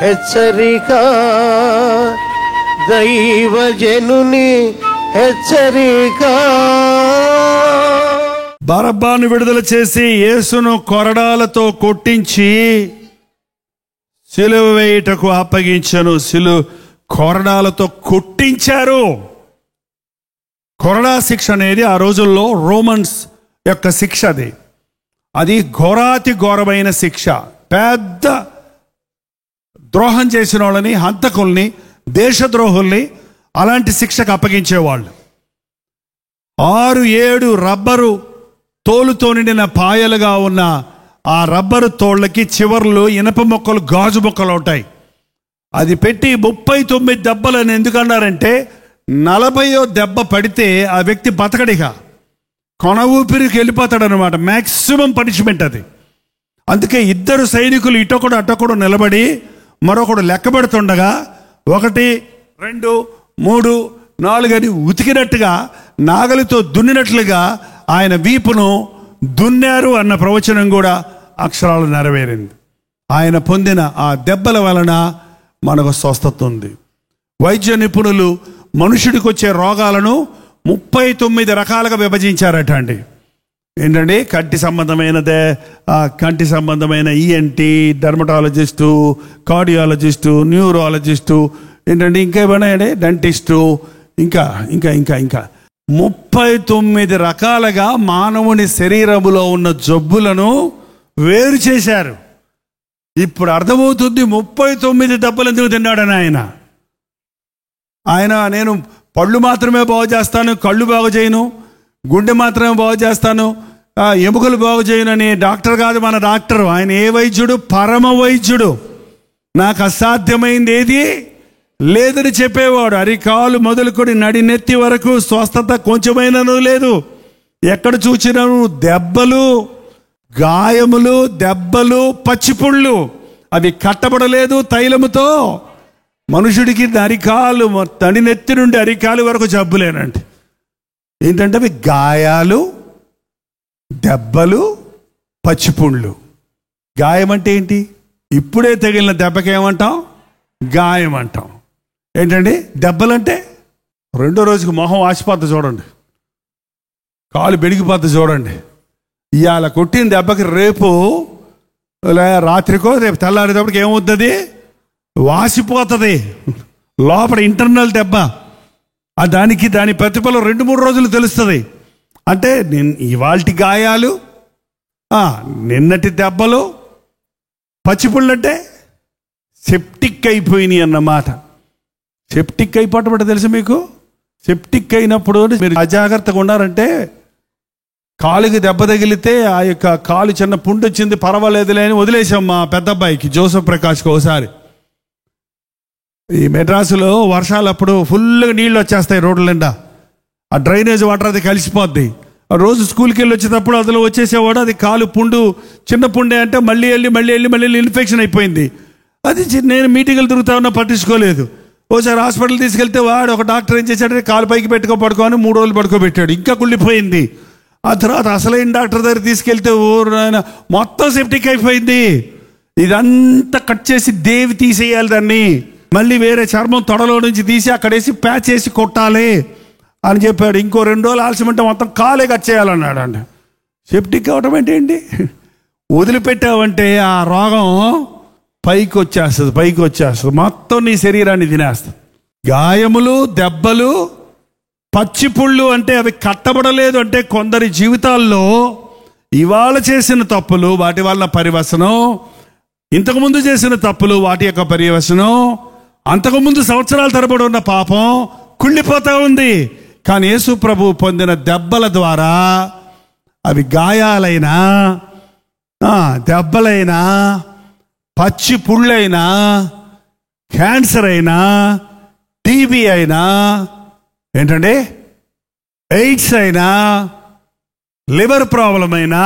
హెచ్చరిక, దైవజనుని హెచ్చరిక. బరబ్బాను విడుదల చేసి యేసును కొరడాలతో కొట్టించి సిలువ వేయుటకు అప్పగించను. కొరడాలతో కొట్టించారు. కొరడా శిక్ష అనేది ఆ రోజుల్లో రోమన్స్ యొక్క శిక్ష. అది ఘోరాతి ఘోరమైన శిక్ష. పెద్ద ద్రోహం చేసిన వాళ్ళని, హంతకుల్ని, దేశద్రోహుల్ని అలాంటి శిక్షకు అప్పగించేవాళ్ళు. 6-7 రబ్బరు తోలుతో నిండిన పాయలుగా ఉన్న ఆ రబ్బరు తోళ్ళకి చివర్లు ఇనప మొక్కలు, గాజు మొక్కలు ఉంటాయి. అది పెట్టి 39 దెబ్బలని ఎందుకన్నారంటే 40వ దెబ్బ పడితే ఆ వ్యక్తి బతకడిగా కొన ఊపిరికి వెళ్ళిపోతాడు అనమాట. మ్యాక్సిమం పనిష్మెంట్ అది. అందుకే 2 సైనికులు ఇటొకడు అటొకడు నిలబడి మరొకడు లెక్క పెడుతుండగా 1, 2, 3, 4 అని ఉతికినట్టుగా, నాగలితో దున్నినట్లుగా ఆయన వీపును దున్నారు అన్న ప్రవచనం కూడా అక్షరాలు నెరవేరింది. ఆయన పొందిన ఆ దెబ్బల వలన మనకు స్వస్థత ఉంది. వైద్య నిపుణులు మనుషుడికి వచ్చే రోగాలను 39 రకాలుగా విభజించారట అండి. ఏంటండి? కంటి సంబంధమైన ENT, డర్మటాలజిస్టు, కార్డియాలజిస్టు, న్యూరాలజిస్టు, ఏంటండి ఇంకా ఏమైనా డెంటిస్టు, ఇంకా ఇంకా ఇంకా ఇంకా 39 రకాలుగా మానవుని శరీరములో ఉన్న జబ్బులను వేరు చేశారు. ఇప్పుడు అర్థమవుతుంది 39 దెబ్బలు ఎందుకు తిన్నాడని ఆయన. నేను పళ్ళు మాత్రమే బాగు చేస్తాను, కళ్ళు బాగు చేయను, గుండె మాత్రమే బాగు చేస్తాను, ఎముకలు బాగు చేయను అని డాక్టర్ కాదు మన డాక్టర్. ఆయన ఏ వైద్యుడు? పరమ వైద్యుడు. నాకు అసాధ్యమైంది ఏది లేదని చెప్పేవాడు. అరికాలు మొదలుకొని నడినెత్తి వరకు స్వస్థత కొంచెమైనను లేదు. ఎక్కడ చూసినా దెబ్బలు, గాయములు, దెబ్బలు, పచ్చిపుళ్ళు. అవి కట్టబడలేదు తైలముతో. మనుషుడికి అరికాలు, నడినెత్తి నుండి అరికాలు వరకు జబ్బులేనండి. ఏంటంటే అవి గాయాలు, దెబ్బలు, పచ్చిపుళ్ళు. గాయం అంటే ఏంటి? ఇప్పుడే తగిలిన దెబ్బకేమంటాం? గాయం అంటాం. ఏంటండి? దెబ్బలంటే 2వ రోజుకి మొహం వాసిపోద్ది చూడండి, కాలు బెడిగిపోద్ది చూడండి. ఇవాళ కొట్టిన దెబ్బకి రేపు రాత్రికో రేపు తెల్లారేటప్పటికి ఏమవుతుంది? వాసిపోతుంది లోపల. ఇంటర్నల్ దెబ్బ. దాని ప్రతిఫలం 2-3 రోజులు తెలుస్తుంది. అంటే ఇవాల్టి గాయాలు, నిన్నటి దెబ్బలు, పచ్చిపుళ్ళు అంటే సెప్టిక్ అయిపోయినాయి అన్నమాట. సెప్టిక్ అయిపోవటం అంటే తెలుసు మీకు? సెప్టిక్ అయినప్పుడు మీరు అజాగ్రత్తగా ఉన్నారంటే కాలుకి దెబ్బ తగిలితే ఆ యొక్క కాలు చిన్న పుండు వచ్చింది, పర్వాలేదులే అని వదిలేసాం మా పెద్ద అబ్బాయికి, జోసఫ్ ప్రకాష్కి. ఒకసారి ఈ మెడ్రాసులో వర్షాలప్పుడు ఫుల్గా నీళ్ళు వచ్చేస్తాయి రోడ్ల నిండా. ఆ డ్రైనేజ్ వాటర్ అది కలిసిపోద్ది. ఆ రోజు స్కూల్కి వెళ్ళి వచ్చేటప్పుడు అందులో వచ్చేసేవాడు. అది కాలు పుండు, చిన్న పుండే అంటే మళ్ళీ వెళ్ళి ఇన్ఫెక్షన్ అయిపోయింది. అది నేను మీటింగ్లు తిరుగుతా ఉన్నా పట్టించుకోలేదు. ఓసారి హాస్పిటల్ తీసుకెళ్తే వాడు ఒక డాక్టర్ ఏం చేశాడంటే కాలు పైకి పడుకోని 3 రోజులు పడుకోబెట్టాడు. ఇంకా కుళ్ళిపోయింది. ఆ తర్వాత అసలైన డాక్టర్ దగ్గర తీసుకెళ్తే మొత్తం సెప్టిక్ అయిపోయింది. ఇదంతా కట్ చేసి దేవి తీసేయాలి దాన్ని. మళ్ళీ వేరే చర్మం తొడలో నుంచి తీసి అక్కడేసి ప్యాచ్ వేసి కొట్టాలి అని చెప్పాడు. ఇంకో 2 రోజులు ఆలస్యమంటే మొత్తం కాలే కట్ చేయాలన్నాడు అండి. సెప్టిక్ అవటం అంటే ఏంటి? వదిలిపెట్టావంటే ఆ రోగం పైకి వచ్చేస్తుంది, మొత్తం నీ శరీరాన్ని తినేస్తుంది. గాయములు, దెబ్బలు, పచ్చిపుళ్ళు అంటే అవి కట్టబడలేదు. అంటే కొందరి జీవితాల్లో ఇవాళ చేసిన తప్పులు, వాటి వల్ల పర్యవసనం, ఇంతకుముందు చేసిన తప్పులు, వాటి యొక్క పర్యవసనం, అంతకుముందు సంవత్సరాల తరబడి ఉన్న పాపం కుళ్ళిపోతూ ఉంది. కానీ యేసు ప్రభు పొందిన దెబ్బల ద్వారా అవి గాయాలైనా, దెబ్బలైనా, పచ్చి పుళ్ళైనా, క్యాన్సర్ అయినా, టీబీ అయినా, ఏంటండి ఎయిడ్స్ అయినా, లివర్ ప్రాబ్లం అయినా,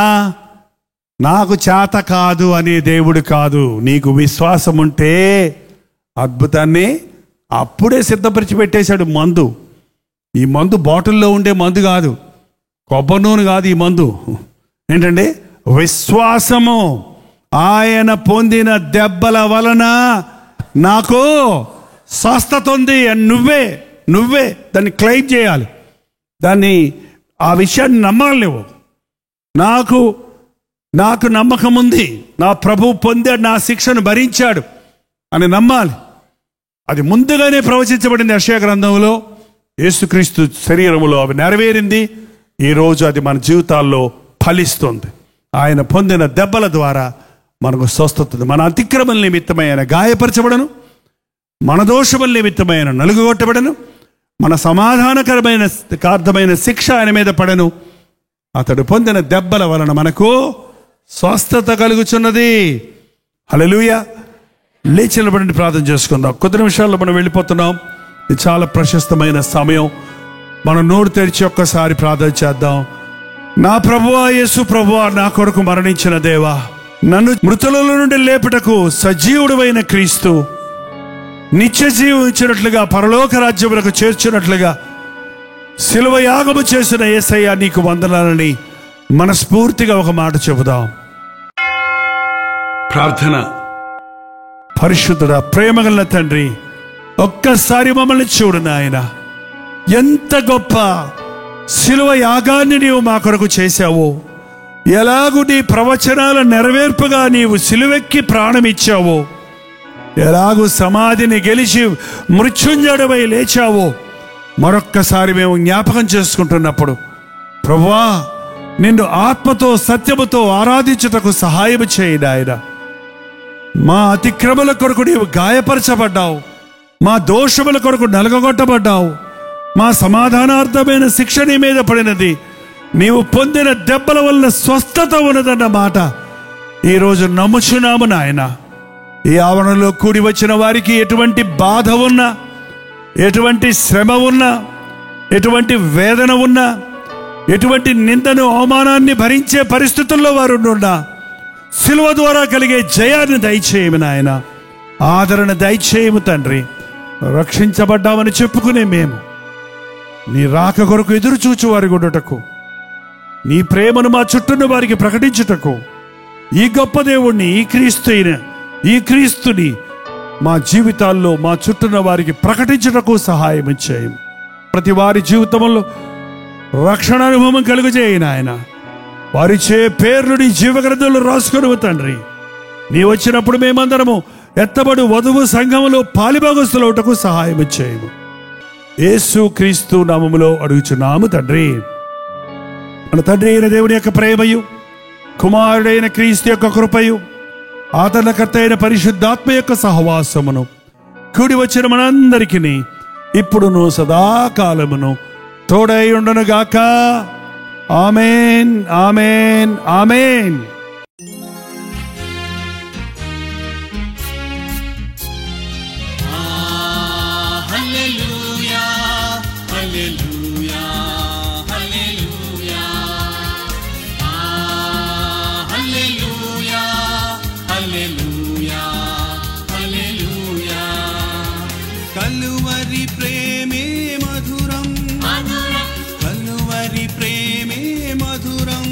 నాకు చేత కాదు అనే దేవుడు కాదు. నీకు విశ్వాసం ఉంటే అద్భుతాన్ని అప్పుడే సిద్ధపరిచి పెట్టేశాడు. మందు, ఈ మందు బాటిల్లో ఉండే మందు కాదు, కొబ్బరి నూనె కాదు. ఈ మందు ఏంటండి? విశ్వాసము. ఆయన పొందిన దెబ్బల వలన నాకు స్వస్థత ఉంది అని నువ్వే దాన్ని క్లెయిమ్ చేయాలి. దాన్ని ఆ విషయాన్ని నమ్మాలి. నువ్వు నాకు నమ్మకం ఉంది, నా ప్రభువు పొందాడు, నా శిక్షను భరించాడు అని నమ్మాలి. అది ముందుగానే ప్రవచించబడింది యెషయా గ్రంథంలో. యేసుక్రీస్తు శరీరములో అవి నెరవేరింది. ఈరోజు అది మన జీవితాల్లో ఫలిస్తుంది. ఆయన పొందిన దెబ్బల ద్వారా మనకు స్వస్థత. మన అతిక్రమల నిమిత్తమై ఆయన గాయపరచబడను, మన దోషముల నిమిత్తమై ఆయన నలుగుగొట్టబడను, మన సమాధానకరమైన అర్థమైన శిక్ష ఆయన మీద పడను. అతడు పొందిన దెబ్బల వలన మనకు స్వస్థత కలుగుచున్నది. హల్లెలూయా. లేచి నిలబడి ప్రార్థన చేసుకుందాం. కొద్ది నిమిషాల్లో మనం వెళ్ళిపోతున్నాం. ఇది చాలా ప్రశస్తమైన సమయం. మనం నోరు తెరిచి ఒక్కసారి ప్రార్థన చేద్దాం. నా ప్రభువా, యేసు ప్రభువా, నా కొరకు మరణించిన దేవా, నన్ను మృతులలో నుండి లేపుటకు సజీవుడైన క్రీస్తు, నిత్య జీవం ఇచ్చినట్లుగా పరలోక రాజ్యములకు చేర్చినట్లుగా శిలువ యాగము చేసిన యేసయ్య నీకు వందనాలని మనస్ఫూర్తిగా ఒక మాట చెబుదాం. ప్రార్థన. పరిశుద్ధుడా, ప్రేమగల తండ్రి, ఒక్కసారి మమ్మల్ని చూడు నాయన. ఎంత గొప్ప శిలువ యాగాన్ని నీవు మా కొరకు చేశావు. ఎలాగూ నీ ప్రవచనాల నెరవేర్పుగా నీవు సిలువెక్కి ప్రాణమిచ్చావో, ఎలాగూ సమాధిని గెలిచి మృత్యుంజయుడవై లేచావో మరొక్కసారి మేము జ్ఞాపకం చేసుకుంటున్నప్పుడు ప్రభువా, నిన్ను ఆత్మతో సత్యముతో ఆరాధించుటకు సహాయం చేయి నాయనా. మా అతిక్రమల కొరకు నీవు గాయపరచబడ్డావు, మా దోషముల కొరకు నలగగొట్టబడ్డావు, మా సమాధానార్థమైన శిక్ష నీ మీద పడినది, నీవు పొందిన దెబ్బల వల్ల స్వస్థత ఉన్నదన్న మాట ఈరోజు నమ్ముచున్నాము నాయన. ఈ ఆవరణలో కూడి వచ్చిన వారికి ఎటువంటి బాధ ఉన్నా, ఎటువంటి శ్రమ ఉన్నా, ఎటువంటి వేదన ఉన్నా, ఎటువంటి నిందను అవమానాన్ని భరించే పరిస్థితుల్లో వారు ఉన్నా సిలువ ద్వారా కలిగే జయాన్ని దయచేయము నాయన. ఆదరణ దయచేయము తండ్రి. రక్షించబడ్డామని చెప్పుకునే మేము నీ రాక కొరకు ఎదురు చూచు వారి గుండుటకు, నీ ప్రేమను మా చుట్టూన్న వారికి ప్రకటించుటకు, ఈ గొప్ప దేవుణ్ణి, ఈ క్రీస్తుని మా జీవితాల్లో మా చుట్టూన్న వారికి ప్రకటించుటకు సహాయం చేయము. ప్రతి వారి జీవితంలో రక్షణ అనుభవం కలుగజేయి నాయన. వారిచే పేర్లు నీ జీవగ్రంథంలో రాసుకొనుము తండ్రి. నీ వచ్చినప్పుడు మేమందరము ఎత్తబడు వధువు సంఘములో పాలిభాగస్తులవుటకు సహాయం చేయము. యేసు క్రీస్తు నామములో అడుగుచున్నాము తండ్రి. మన తండ్రి అయిన దేవుని యొక్క ప్రేమయు, కుమారుడైన క్రీస్తు యొక్క కృపయు, ఆదరణకర్త అయిన పరిశుద్ధాత్మ యొక్క సహవాసమును కూడి వచ్చిన మనందరికీ ఇప్పుడును సదాకాలమును తోడై ఉండనుగాక. ఆమేన్, ఆమేన్, ఆమేన్. కలువరి ప్రేమే మధురం, కలువరి ప్రేమే మధురం,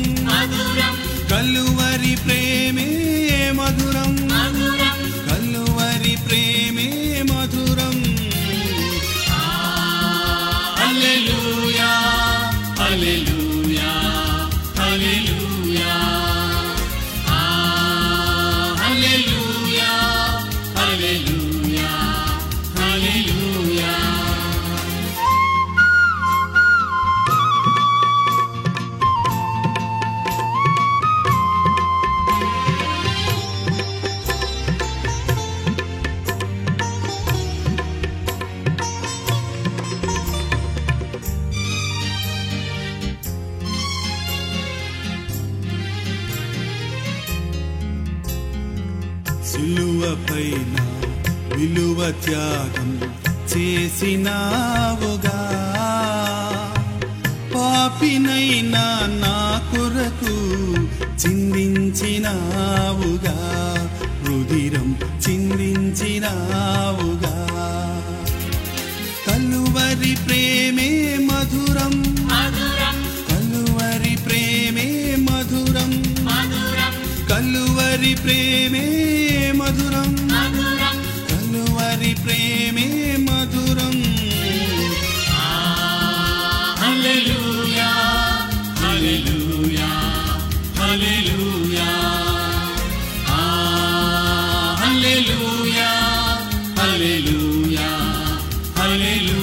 కలువరి ప్రేమే మధురం, కలువరి ప్రేమే మధురం. హల్లెలూయా, హల్లెలూయా, హల్లెలూయా, హల్లెలూయా, హల్లెలూయా, హల్లెలూయా. సిలువపైన విలువ త్యాగం చేసినావుగా, పాపినైనా నా కొరకు చిందించినావుగా, రుధిరం చిందించినావుగా. కలువరి ప్రేమే మధురం, కలువరి ప్రేమే మధురం, కలువరి ప్రేమే మధురం, కలువరి హల్లెలూయా హల్లెలూయా హల్లెలూయా హల్లెలూయా